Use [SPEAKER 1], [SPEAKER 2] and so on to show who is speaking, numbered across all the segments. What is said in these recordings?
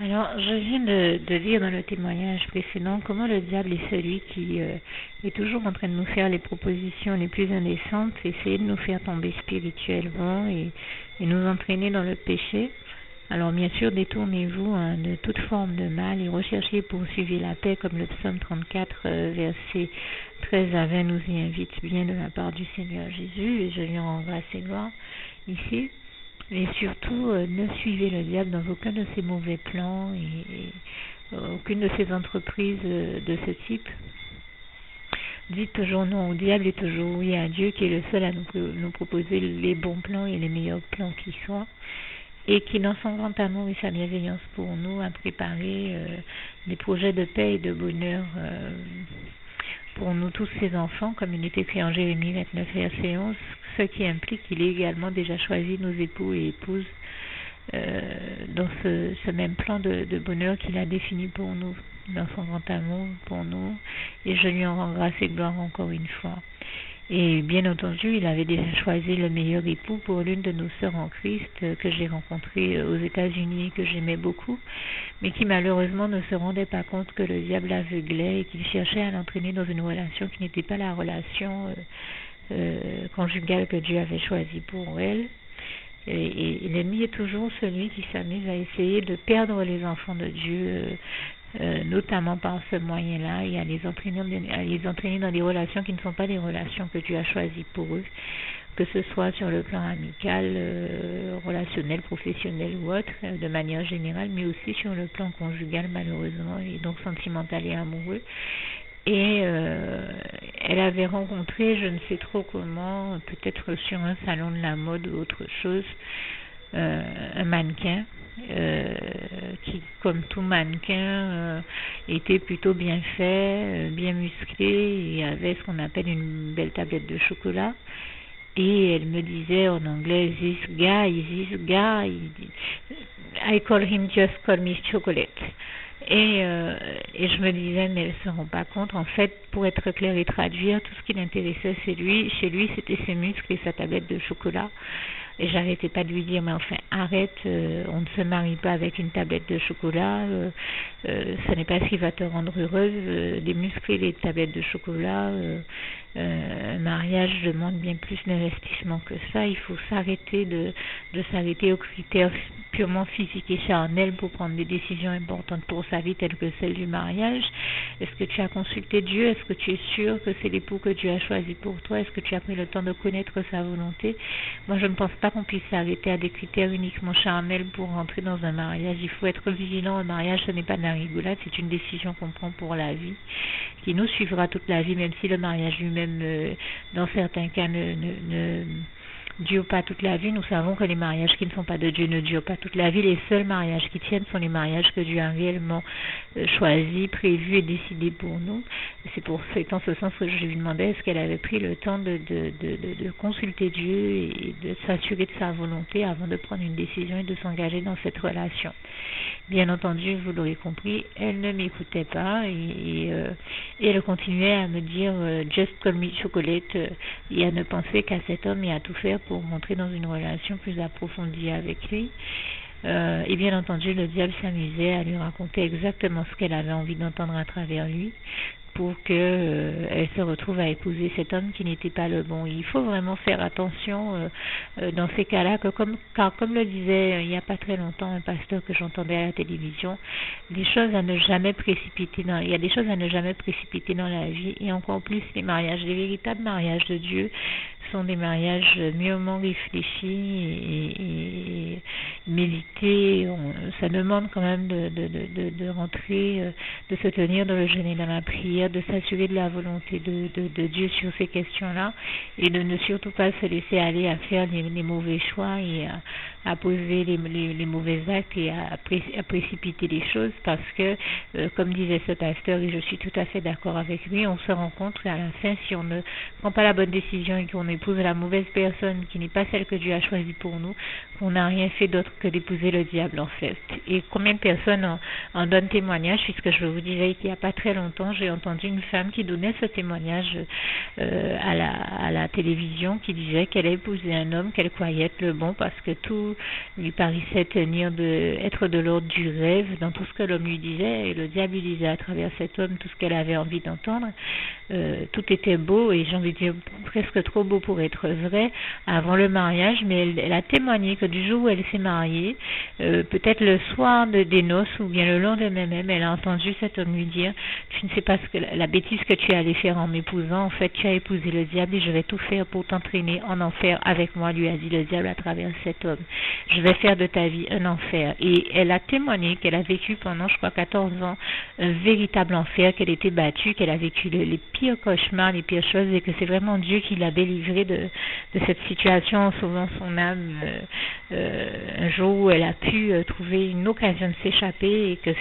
[SPEAKER 1] Alors, je viens de lire dans le témoignage précédent comment le diable est celui qui est toujours en train de nous faire les propositions les plus indécentes, essayer de nous faire tomber spirituellement et nous entraîner dans le péché. Alors, bien sûr, détournez-vous de toute forme de mal et recherchez et poursuivez la paix, comme le psaume 34, versets 13 à 20 nous y invite bien de la part du Seigneur Jésus, et je lui rends grâce et gloire ici. Et surtout, ne suivez le diable dans aucun de ses mauvais plans et aucune de ses entreprises de ce type. Dites toujours non au diable et toujours oui à Dieu, qui est le seul à nous proposer les bons plans et les meilleurs plans qui soient, et qui, dans son grand amour et sa bienveillance pour nous, a préparé des projets de paix et de bonheur pour nous tous ses enfants, comme il est écrit en Jérémie 29, verset 11, ce qui implique qu'il ait également déjà choisi nos époux et épouses dans ce même plan de bonheur qu'il a défini pour nous, dans son grand amour pour nous, et je lui en rends grâce et gloire encore une fois. Et bien entendu, il avait déjà choisi le meilleur époux pour l'une de nos sœurs en Christ que j'ai rencontrée aux États-Unis et que j'aimais beaucoup, mais qui malheureusement ne se rendait pas compte que le diable l'aveuglait et qu'il cherchait à l'entraîner dans une relation qui n'était pas la relation conjugale que Dieu avait choisie pour elle. Et l'ennemi est toujours celui qui s'amuse à essayer de perdre les enfants de Dieu, notamment par ce moyen-là, et à les entraîner dans des relations qui ne sont pas des relations que Dieu a choisies pour eux, que ce soit sur le plan amical, relationnel, professionnel ou autre, de manière générale, mais aussi sur le plan conjugal malheureusement, et donc sentimental et amoureux. Et elle avait rencontré, je ne sais trop comment, peut-être sur un salon de la mode ou autre chose, un mannequin qui, comme tout mannequin, était plutôt bien fait, bien musclé et avait ce qu'on appelle une belle tablette de chocolat. Et elle me disait en anglais, this guy, I call him just call me chocolate. Et je me disais, mais elles ne se rendent pas compte, en fait, pour être clair et traduire, tout ce qui l'intéressait chez lui, c'était ses muscles et sa tablette de chocolat. Et j'arrêtais pas de lui dire, mais enfin, arrête, on ne se marie pas avec une tablette de chocolat, ce n'est pas ce qui va te rendre heureuse, des muscles et des tablettes de chocolat, un mariage demande bien plus d'investissement que ça. Il faut s'arrêter de s'arrêter aux critères purement physiques et charnels pour prendre des décisions importantes pour sa vie, telles que celle du mariage. Est-ce que tu as consulté Dieu? Est-ce que tu es sûr que c'est l'époux que Dieu a choisi pour toi? Est-ce que tu as pris le temps de connaître sa volonté? Moi, je ne pense pas qu'on puisse s'arrêter à des critères uniquement charnels pour rentrer dans un mariage. Il faut être vigilant. Un mariage, ce n'est pas de la rigolade, c'est une décision qu'on prend pour la vie, qui nous suivra toute la vie, même si le mariage lui-même, dans certains cas, ne dure pas toute la vie. Nous savons que les mariages qui ne sont pas de Dieu ne durent pas toute la vie. Les seuls mariages qui tiennent sont les mariages que Dieu a réellement choisis, prévus et décidés pour nous. C'est en ce sens que je lui demandais est-ce qu'elle avait pris le temps de consulter Dieu et de s'assurer de sa volonté avant de prendre une décision et de s'engager dans cette relation. Bien entendu, vous l'aurez compris, elle ne m'écoutait pas et elle continuait à me dire just call me chocolate et à ne penser qu'à cet homme et à tout faire pour rentrer dans une relation plus approfondie avec lui. Et bien entendu, le diable s'amusait à lui raconter exactement ce qu'elle avait envie d'entendre à travers lui, pour qu'elle se retrouve à épouser cet homme qui n'était pas le bon. Il faut vraiment faire attention dans ces cas-là, car comme le disait il n'y a pas très longtemps un pasteur que j'entendais à la télévision, il y a des choses à ne jamais précipiter dans la vie, et encore plus les mariages. Les véritables mariages de Dieu sont des mariages mûrement réfléchis et médités. Ça demande quand même de rentrer, de se tenir dans le jeûne et dans la prière, de s'assurer de la volonté de Dieu sur ces questions-là, et de ne surtout pas se laisser aller à faire les mauvais choix et à poser les mauvais actes et à précipiter les choses, parce que, comme disait ce pasteur, et je suis tout à fait d'accord avec lui, on se rend compte qu'à la fin, si on ne prend pas la bonne décision et qu'on épouse la mauvaise personne qui n'est pas celle que Dieu a choisie pour nous, qu'on n'a rien fait d'autre que d'épouser le diable en fait. Et combien de personnes en donnent témoignage, puisque je vous disais qu'il n'y a pas très longtemps, j'ai entendu une femme qui donnait ce témoignage à la télévision, qui disait qu'elle a épousé un homme qu'elle croyait être le bon parce que tout lui paraissait être de l'ordre du rêve dans tout ce que l'homme lui disait, et le diable lui disait à travers cet homme tout ce qu'elle avait envie d'entendre. Tout était beau, et j'ai envie de dire presque trop beau pour être vrai avant le mariage, mais elle a témoigné que du jour où elle s'est mariée, peut-être le soir des noces ou bien le lendemain même, elle a entendu cet homme lui dire: tu ne sais pas la bêtise que tu es allé faire en m'épousant, en fait tu as épousé le diable et je vais tout faire pour t'entraîner en enfer avec moi, lui a dit le diable à travers cet homme. Je vais faire de ta vie un enfer. Et elle a témoigné qu'elle a vécu pendant, je crois, 14 ans, un véritable enfer, qu'elle était battue, qu'elle a vécu les pires cauchemars, les pires choses, et que c'est vraiment Dieu qui l'a délivrée de cette situation en sauvant son âme un jour où elle a pu trouver une occasion de s'échapper, et que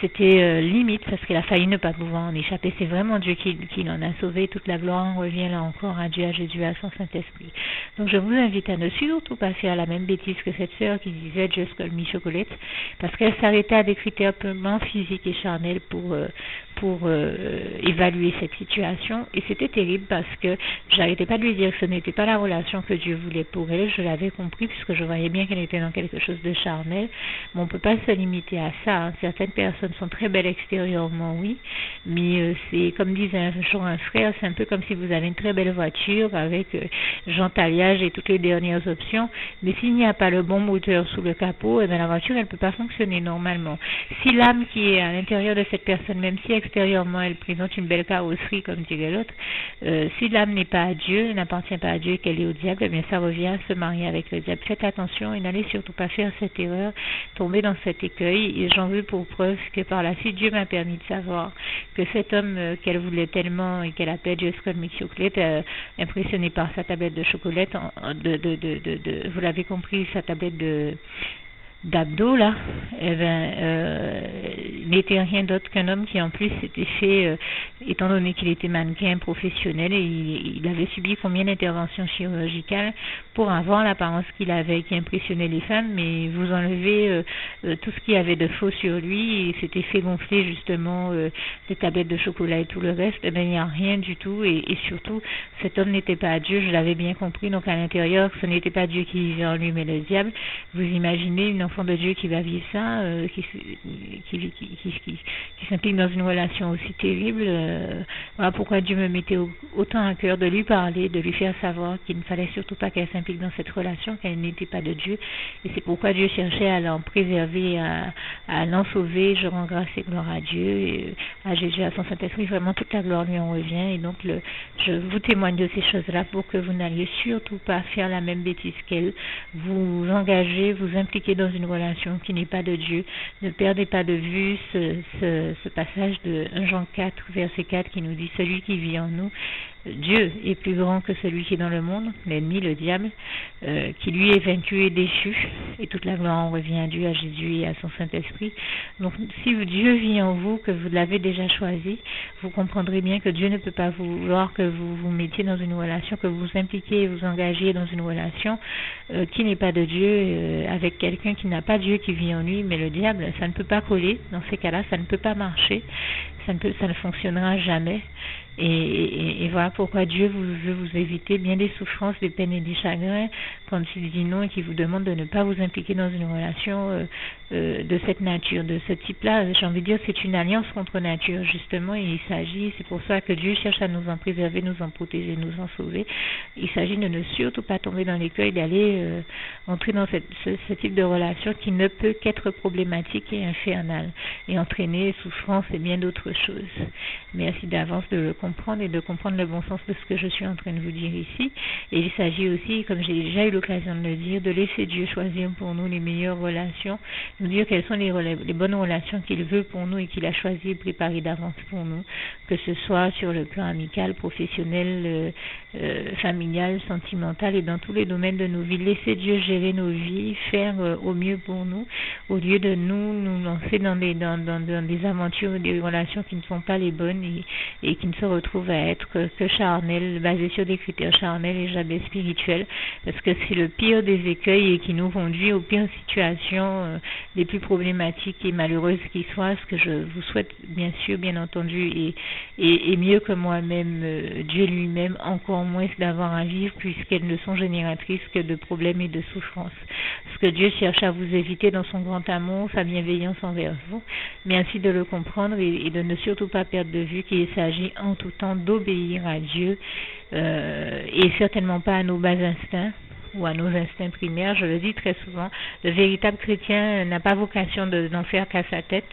[SPEAKER 1] c'était limite parce qu'elle a failli ne pas pouvoir en échapper. C'est vraiment Dieu qui l'en a sauvé. Toute la gloire en revient là encore à Dieu, à Jésus, à son Saint-Esprit. Donc je vous invite à ne surtout pas faire la même bêtise que cette sœur qui disait Just call me chocolate, parce qu'elle s'arrêtait à des critères purement physiques et charnels pour évaluer cette situation, et c'était terrible parce que j'arrêtais pas de lui dire que ce n'était pas la relation que Dieu voulait pour elle. Je l'avais compris puisque je voyais bien qu'elle était dans quelque chose de charnel, mais on peut pas se limiter à ça, hein. Certaines personnes sont très belles extérieurement, oui, mais c'est comme disait un jour un frère, c'est un peu comme si vous avez une très belle voiture avec jantalliage et toutes les dernières options, mais s'il n'y a pas le bon moteur sous le capot, eh bien la voiture elle peut pas fonctionner normalement. Si l'âme qui est à l'intérieur de cette personne, même si extérieurement elle présente une belle carrosserie comme dirait l'autre, si l'âme n'est pas à Dieu, n'appartient pas à Dieu et qu'elle est au diable, eh bien ça revient à se marier avec le diable. Faites attention et n'allez surtout pas faire cette erreur, tomber dans cet écueil. Et j'en veux pour preuve que par la suite Dieu m'a permis de savoir que cet homme qu'elle voulait tellement et qu'elle appelle Just Call Me Chocolate, impressionné par sa tablette de chocolat, vous l'avez compris, sa tablette d'abdos là, n'était rien d'autre qu'un homme qui en plus s'était fait, étant donné qu'il était mannequin professionnel, et il avait subi combien d'interventions chirurgicales pour avoir l'apparence qu'il avait, qui impressionnait les femmes, mais vous enlevez tout ce qu'il y avait de faux sur lui, et s'était fait gonfler justement des tablettes de chocolat et tout le reste, il n'y a rien du tout, et surtout cet homme n'était pas à Dieu, je l'avais bien compris, donc à l'intérieur ce n'était pas Dieu qui vivait en lui mais le diable. Vous imaginez une enfant de Dieu qui va vivre ça, qui s'implique dans une relation aussi terrible. Voilà pourquoi Dieu me mettait autant à cœur de lui parler, de lui faire savoir qu'il ne fallait surtout pas qu'elle s'implique dans cette relation, qu'elle n'était pas de Dieu. Et c'est pourquoi Dieu cherchait à l'en préserver, à l'en sauver. Je rends grâce et gloire à Dieu, et à Jésus, à son Saint-Esprit. Vraiment, toute la gloire lui en revient. Et donc, je vous témoigne de ces choses-là pour que vous n'alliez surtout pas faire la même bêtise qu'elle. Vous engagez, vous impliquez dans une relation qui n'est pas de Dieu. Ne perdez pas de vue ce passage de 1 Jean 4, verset 4, qui nous dit: celui qui vit en nous, Dieu est plus grand que celui qui est dans le monde, l'ennemi, le diable, qui lui est vaincu et déchu, et toute la gloire en revient à Dieu, à Jésus et à son Saint-Esprit. Donc si Dieu vit en vous, que vous l'avez déjà choisi, vous comprendrez bien que Dieu ne peut pas vouloir que vous vous mettiez dans une relation, que vous vous impliquiez et vous engagiez dans une relation qui n'est pas de Dieu, avec quelqu'un qui n'a pas Dieu qui vit en lui, mais le diable. Ça ne peut pas coller. Dans ces cas-là, ça ne peut pas marcher, ça ne fonctionnera jamais. Et voilà pourquoi Dieu veut vous éviter bien des souffrances, des peines et des chagrins quand il dit non et qu'il vous demande de ne pas vous impliquer dans une relation de cette nature, de ce type-là. J'ai envie de dire, c'est une alliance contre nature justement, et il s'agit, c'est pour ça que Dieu cherche à nous en préserver, nous en protéger, nous en sauver. Il s'agit de ne surtout pas tomber dans l'écueil, d'aller entrer dans ce type de relation qui ne peut qu'être problématique et infernale, et entraîner souffrance et bien d'autres choses. Merci d'avance de le comprendre et de comprendre le bon sens de ce que je suis en train de vous dire ici. Et il s'agit aussi, comme j'ai déjà eu l'occasion de le dire, de laisser Dieu choisir pour nous les meilleures relations, nous dire quelles sont les bonnes relations qu'il veut pour nous et qu'il a choisi et préparé d'avance pour nous, que ce soit sur le plan amical, professionnel, familial, sentimental et dans tous les domaines de nos vies. Laisser Dieu gérer nos vies, faire au mieux pour nous, au lieu de nous lancer dans des aventures, des relations qui ne sont pas les bonnes et qui ne se retrouve à être que charnel, basé sur des critères charnels et jamais spirituels, parce que c'est le pire des écueils et qui nous conduit aux pires situations les plus problématiques et malheureuses qui soient, ce que je vous souhaite bien sûr, bien entendu, et mieux que moi-même, Dieu lui-même, encore moins d'avoir à vivre, puisqu'elles ne sont génératrices que de problèmes et de souffrances. Ce que Dieu cherche à vous éviter dans son grand amour, sa bienveillance envers vous, mais ainsi de le comprendre et de ne surtout pas perdre de vue qu'il s'agit en tout temps d'obéir à Dieu et certainement pas à nos bas instincts ou à nos instincts primaires. Je le dis très souvent, le véritable chrétien n'a pas vocation d'en faire qu'à sa tête,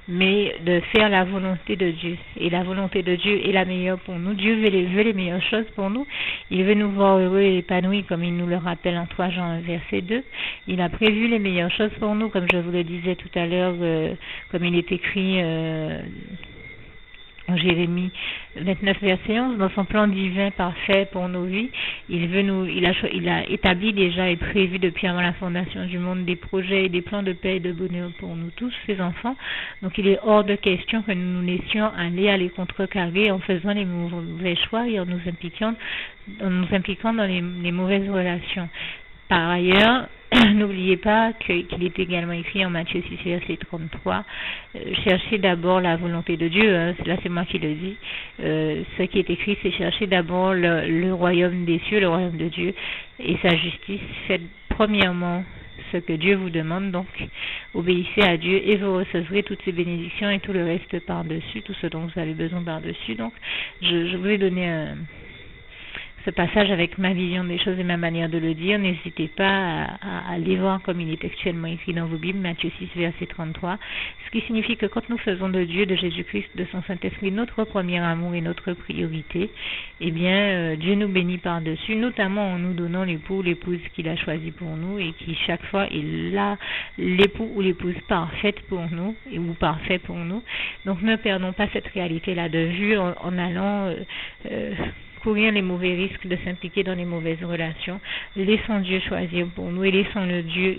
[SPEAKER 1] mais de faire la volonté de Dieu. Et la volonté de Dieu est la meilleure pour nous. Dieu veut les meilleures choses pour nous. Il veut nous voir heureux et épanouis, comme il nous le rappelle en 3 Jean 1, verset 2. Il a prévu les meilleures choses pour nous, comme je vous le disais tout à l'heure, comme il est écrit en Jérémie 29, verset 11, dans son plan divin parfait pour nos vies, il a établi déjà et prévu depuis avant la fondation du monde des projets et des plans de paix et de bonheur pour nous tous, ses enfants. Donc il est hors de question que nous nous laissions aller à les contrecarrer en faisant les mauvais choix et en nous impliquant dans les mauvaises relations. Par ailleurs, n'oubliez pas qu'il est également écrit en Matthieu 6, verset 33, cherchez d'abord la volonté de Dieu, là c'est moi qui le dis, ce qui est écrit c'est chercher d'abord le royaume des cieux, le royaume de Dieu et sa justice. Faites premièrement ce que Dieu vous demande, donc obéissez à Dieu et vous recevrez toutes ces bénédictions et tout le reste par-dessus, tout ce dont vous avez besoin par-dessus. Donc je vous ai donné ce passage avec ma vision des choses et ma manière de le dire. N'hésitez pas à aller voir comme il est textuellement écrit dans vos Bibles, Matthieu 6, verset 33, ce qui signifie que quand nous faisons de Dieu, de Jésus-Christ, de son Saint-Esprit, notre premier amour et notre priorité, eh bien, Dieu nous bénit par-dessus, notamment en nous donnant l'époux ou l'épouse qu'il a choisi pour nous et qui chaque fois est là, l'époux ou l'épouse parfaite pour nous ou parfait pour nous. Donc ne perdons pas cette réalité-là de vue en allant courir les mauvais risques de s'impliquer dans les mauvaises relations. Laissons Dieu choisir pour nous et laissons Dieu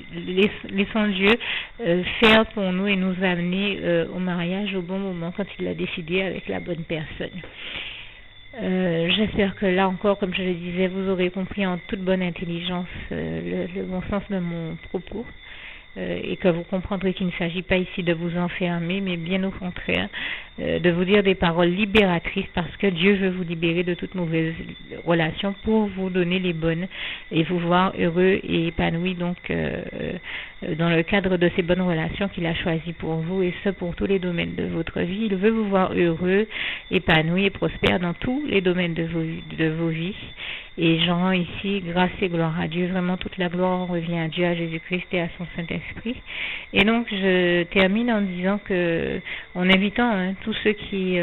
[SPEAKER 1] faire pour nous et nous amener au mariage au bon moment quand il l'a décidé avec la bonne personne. J'espère que là encore, comme je le disais, vous aurez compris en toute bonne intelligence le bon sens de mon propos. Et que vous comprendrez qu'il ne s'agit pas ici de vous enfermer, mais bien au contraire, de vous dire des paroles libératrices parce que Dieu veut vous libérer de toutes mauvaises relations pour vous donner les bonnes et vous voir heureux et épanoui donc dans le cadre de ces bonnes relations qu'il a choisies pour vous et ce pour tous les domaines de votre vie. Il veut vous voir heureux, épanoui et prospère dans tous les domaines de vos vies. Et j'en rends ici grâce et gloire à Dieu. Vraiment, toute la gloire revient à Dieu, à Jésus-Christ et à son Saint-Esprit. Et donc, je termine en disant que, en invitant tous ceux qui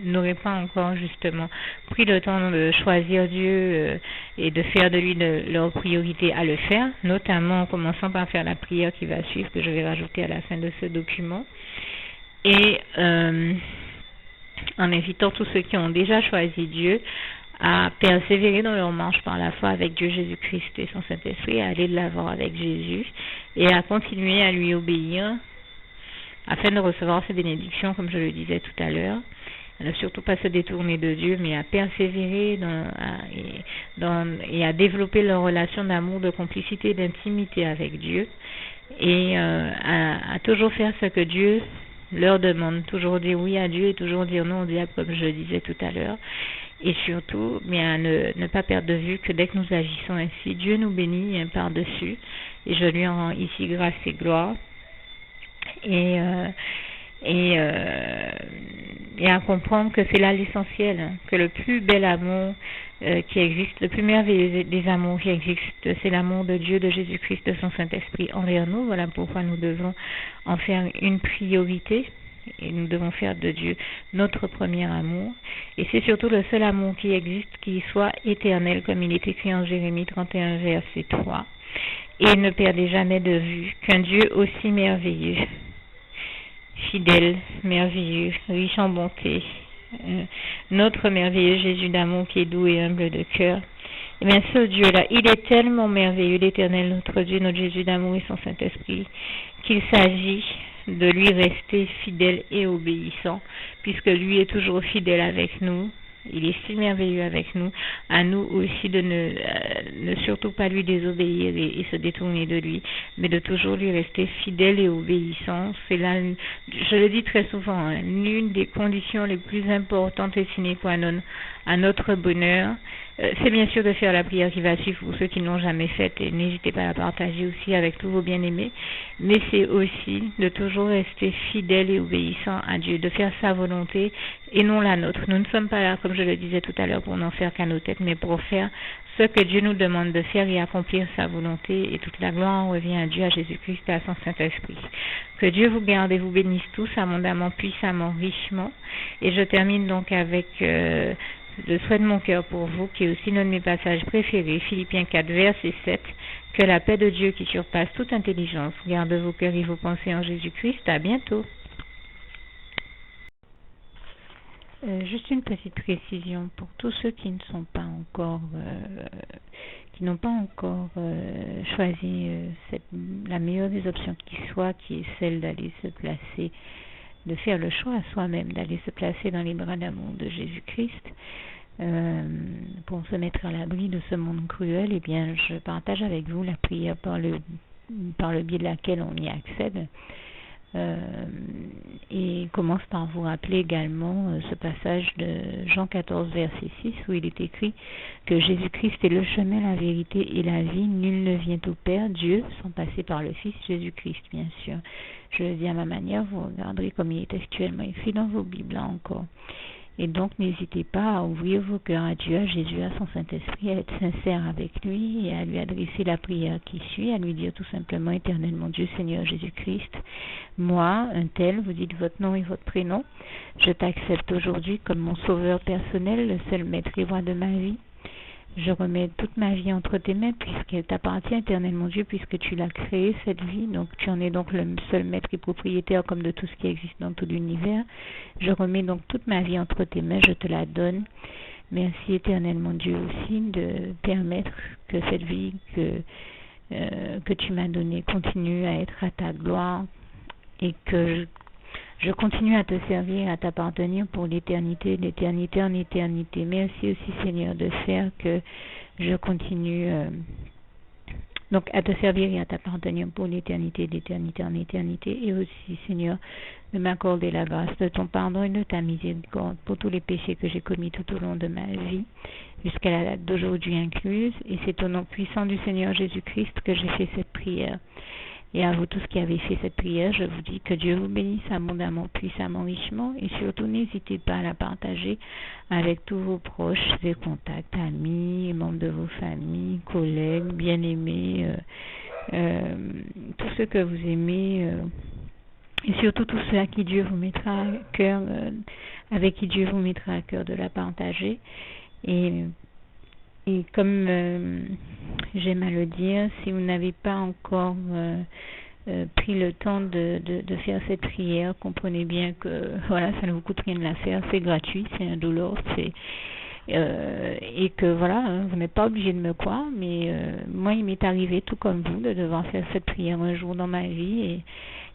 [SPEAKER 1] n'auraient pas encore justement pris le temps de choisir Dieu et de faire de lui leur priorité à le faire, notamment en commençant par faire la prière qui va suivre, que je vais rajouter à la fin de ce document. Et en invitant tous ceux qui ont déjà choisi Dieu à persévérer dans leur marche par la foi avec Dieu Jésus-Christ et son Saint-Esprit, à aller de l'avant avec Jésus et à continuer à lui obéir afin de recevoir ses bénédictions, comme je le disais tout à l'heure. À ne surtout pas se détourner de Dieu, mais à persévérer et à développer leur relation d'amour, de complicité, d'intimité avec Dieu et à toujours faire ce que Dieu leur demande, toujours dire oui à Dieu et toujours dire non au diable, comme je le disais tout à l'heure. Et surtout, bien, ne pas perdre de vue que dès que nous agissons ainsi, Dieu nous bénit par-dessus. Et je lui en rends ici grâce et gloire. Et à comprendre que c'est là l'essentiel, que le plus bel amour qui existe, le plus merveilleux des amours qui existent, c'est l'amour de Dieu, de Jésus-Christ, de son Saint-Esprit envers nous. Voilà pourquoi nous devons en faire une priorité. Et nous devons faire de Dieu notre premier amour. Et c'est surtout le seul amour qui existe, qui soit éternel, comme il est écrit en Jérémie 31, verset 3. Et ne perdez jamais de vue qu'un Dieu aussi merveilleux, fidèle, merveilleux, riche en bonté, notre merveilleux Jésus d'amour qui est doux et humble de cœur, et bien ce Dieu-là, il est tellement merveilleux, l'Éternel, notre Dieu, notre Jésus d'amour et son Saint-Esprit, qu'il s'agit de lui rester fidèle et obéissant, puisque lui est toujours fidèle avec nous. Il est si merveilleux avec nous. À nous aussi de ne surtout pas lui désobéir et se détourner de lui, mais de toujours lui rester fidèle et obéissant. C'est là, je le dis très souvent, l'une des conditions les plus importantes et sine qua non à notre bonheur. C'est bien sûr de faire la prière qui va suivre pour ceux qui ne l'ont jamais faite, et n'hésitez pas à la partager aussi avec tous vos bien-aimés, mais c'est aussi de toujours rester fidèle et obéissant à Dieu, de faire sa volonté et non la nôtre. Nous ne sommes pas là, comme je le disais tout à l'heure, pour n'en faire qu'à nos têtes, mais pour faire ce que Dieu nous demande de faire et accomplir sa volonté, et toute la gloire revient à Dieu, à Jésus-Christ et à son Saint-Esprit. Que Dieu vous garde et vous bénisse tous abondamment, puissamment, richement. Et je termine donc avec le souhait de mon cœur pour vous, qui est aussi l'un de mes passages préférés, Philippiens 4, verset 7. Que la paix de Dieu qui surpasse toute intelligence garde vos cœurs et vos pensées en Jésus-Christ. À bientôt. Juste une petite précision pour tous ceux qui ne sont pas encore, qui n'ont pas encore choisi la meilleure des options qui soit, qui est celle d'aller se placer, de faire le choix à soi-même, d'aller se placer dans les bras d'amour de Jésus-Christ, pour se mettre à l'abri de ce monde cruel. Eh bien, je partage avec vous la prière par le biais de laquelle on y accède. Et commence par vous rappeler également ce passage de Jean 14 verset 6 où il est écrit que Jésus-Christ est le chemin, la vérité et la vie. Nul ne vient au Père, Dieu, sans passer par le Fils Jésus-Christ, bien sûr. Je le dis à ma manière, vous regarderez comme il est actuellement écrit dans vos Bibles là encore. Et donc, n'hésitez pas à ouvrir vos cœurs à Dieu, à Jésus, à son Saint-Esprit, à être sincère avec lui et à lui adresser la prière qui suit, à lui dire tout simplement, Éternel mon Dieu, Seigneur Jésus-Christ, moi, un tel, vous dites votre nom et votre prénom, je t'accepte aujourd'hui comme mon sauveur personnel, le seul maître et roi de ma vie. Je remets toute ma vie entre tes mains puisqu'elle t'appartient, Éternel mon Dieu, puisque tu l'as créée, cette vie. Donc tu en es donc le seul maître et propriétaire comme de tout ce qui existe dans tout l'univers. Je remets donc toute ma vie entre tes mains, je te la donne. Merci, Éternel mon Dieu, aussi de permettre que cette vie que tu m'as donnée continue à être à ta gloire et que je continue à te servir, à t'appartenir pour l'éternité, d'éternité en éternité. Merci aussi, Seigneur, de faire que je continue donc à te servir et à t'appartenir pour l'éternité, d'éternité en éternité. Et aussi, Seigneur, de m'accorder la grâce de ton pardon et de ta miséricorde pour tous les péchés que j'ai commis tout au long de ma vie, jusqu'à la date d'aujourd'hui incluse. Et c'est au nom puissant du Seigneur Jésus-Christ que j'ai fait cette prière. Et à vous tous qui avez fait cette prière, je vous dis que Dieu vous bénisse abondamment, puissamment, richement, et surtout n'hésitez pas à la partager avec tous vos proches et contacts, amis, membres de vos familles, collègues, bien-aimés, tous ceux que vous aimez, et surtout tous ceux à qui Dieu vous mettra à cœur, avec qui Dieu vous mettra à cœur de la partager. Et comme j'aime à le dire, si vous n'avez pas encore pris le temps de faire cette prière, comprenez bien que voilà, ça ne vous coûte rien de la faire, c'est gratuit, c'est indolore, et que voilà, vous n'êtes pas obligé de me croire, mais moi il m'est arrivé tout comme vous de devoir faire cette prière un jour dans ma vie,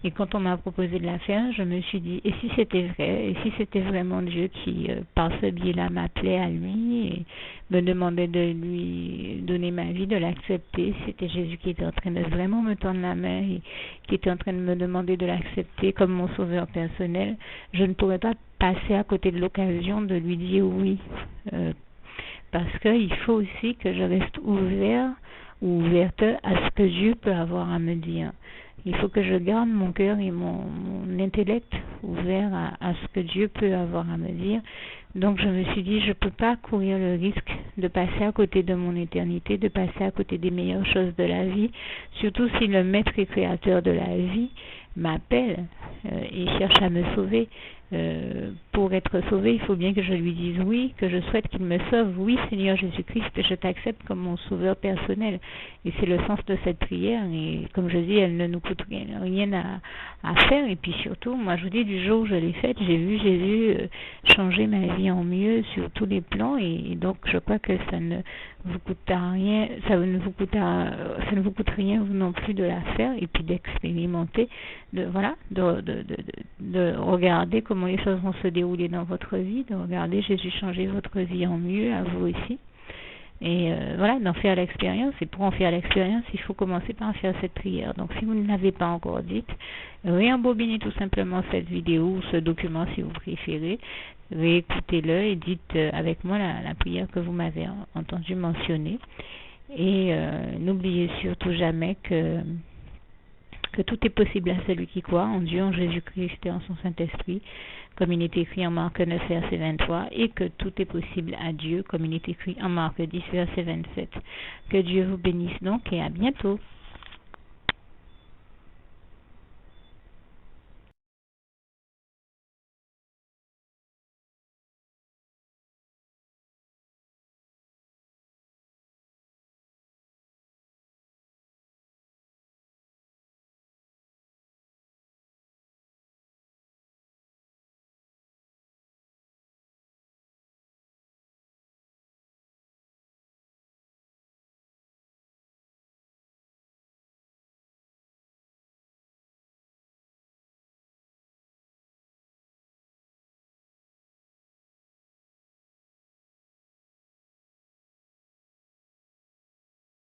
[SPEAKER 1] et quand on m'a proposé de la faire, je me suis dit, et si c'était vrai, et si c'était vraiment Dieu qui, par ce biais-là, m'appelait à lui et me demandait de lui donner ma vie, de l'accepter, c'était Jésus qui était en train de vraiment me tendre la main et qui était en train de me demander de l'accepter comme mon sauveur personnel, je ne pourrais pas passer à côté de l'occasion de lui dire oui, parce qu'il faut aussi que je reste ouvert ou ouverte à ce que Dieu peut avoir à me dire. Il faut que je garde mon cœur et mon intellect ouverts à ce que Dieu peut avoir à me dire. Donc je me suis dit, je ne peux pas courir le risque de passer à côté de mon éternité, de passer à côté des meilleures choses de la vie, surtout si le maître et créateur de la vie m'appelle et cherche à me sauver. pour être sauvé, il faut bien que je lui dise oui, que je souhaite qu'il me sauve. Oui, Seigneur Jésus-Christ, je t'accepte comme mon sauveur personnel. Et c'est le sens de cette prière. Et comme je dis, elle ne nous coûte rien à faire. Et puis surtout, moi je vous dis, du jour où je l'ai faite, j'ai vu Jésus changer ma vie en mieux sur tous les plans. Et donc je crois que ça ne vous coûtera rien, ça ne vous coûte rien vous non plus de la faire et puis d'expérimenter, de regarder comment les choses vont se dérouler dans votre vie, de regarder Jésus changer votre vie en mieux, à vous aussi. Et d'en faire l'expérience. Et pour en faire l'expérience, il faut commencer par faire cette prière. Donc si vous ne l'avez pas encore dite, réembobinez tout simplement cette vidéo ou ce document si vous préférez, réécoutez-le et dites avec moi la prière que vous m'avez entendu mentionner. Et n'oubliez surtout jamais que tout est possible à celui qui croit en Dieu, en Jésus-Christ et en son Saint-Esprit, comme il est écrit en Marc 9, verset 23, et que tout est possible à Dieu, comme il est écrit en Marc 10, verset 27. Que Dieu vous bénisse donc et à bientôt.